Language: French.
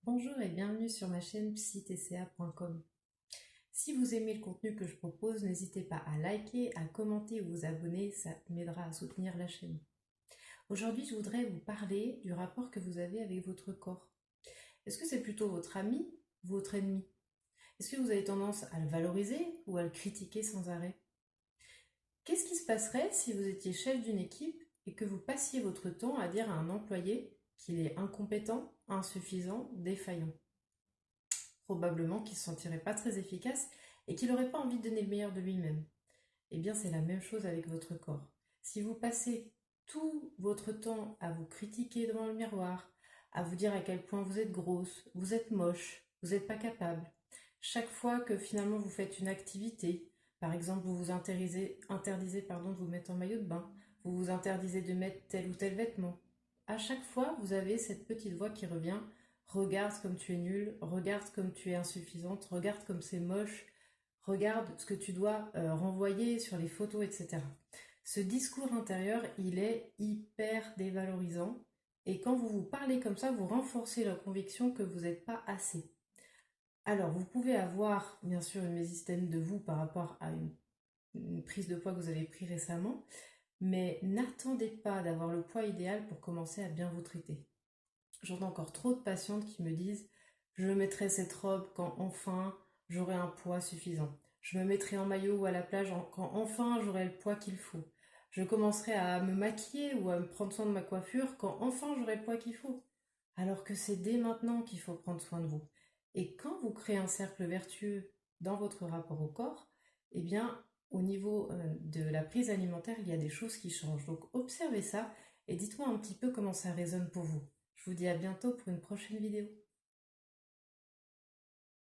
Bonjour et bienvenue sur ma chaîne psytca.com. Si vous aimez le contenu que je propose, n'hésitez pas à liker, à commenter ou vous abonner, ça m'aidera à soutenir la chaîne. Aujourd'hui, je voudrais vous parler du rapport que vous avez avec votre corps. Est-ce que c'est plutôt votre ami ou votre ennemi? Est-ce que vous avez tendance à le valoriser ou à le critiquer sans arrêt? Qu'est-ce qui se passerait si vous étiez chef d'une équipe et que vous passiez votre temps à dire à un employé qu'il est incompétent, insuffisant, défaillant? Probablement qu'il ne se sentirait pas très efficace et qu'il n'aurait pas envie de donner le meilleur de lui-même. Eh bien, c'est la même chose avec votre corps. Si vous passez tout votre temps à vous critiquer devant le miroir, à vous dire à quel point vous êtes grosse, vous êtes moche, vous n'êtes pas capable, chaque fois que finalement vous faites une activité, par exemple vous vous interdisez de vous mettre en maillot de bain, vous vous interdisez de mettre tel ou tel vêtement, à chaque fois vous avez cette petite voix qui revient: regarde comme tu es nulle, regarde comme tu es insuffisante, regarde comme c'est moche, regarde ce que tu dois renvoyer sur les photos, etc. Ce discours intérieur, il est hyper dévalorisant et quand vous vous parlez comme ça, vous renforcez la conviction que vous n'êtes pas assez. Alors, vous pouvez avoir bien sûr une mésestime de vous par rapport à une prise de poids que vous avez pris récemment, mais n'attendez pas d'avoir le poids idéal pour commencer à bien vous traiter. J'entends encore trop de patientes qui me disent: je mettrai cette robe quand enfin j'aurai un poids suffisant. Je me mettrai en maillot ou à la plage quand enfin j'aurai le poids qu'il faut. Je commencerai à me maquiller ou à me prendre soin de ma coiffure quand enfin j'aurai le poids qu'il faut. Alors que c'est dès maintenant qu'il faut prendre soin de vous. Et quand vous créez un cercle vertueux dans votre rapport au corps, eh bien, au niveau de la prise alimentaire, il y a des choses qui changent. Donc observez ça et dites-moi un petit peu comment ça résonne pour vous. Je vous dis à bientôt pour une prochaine vidéo.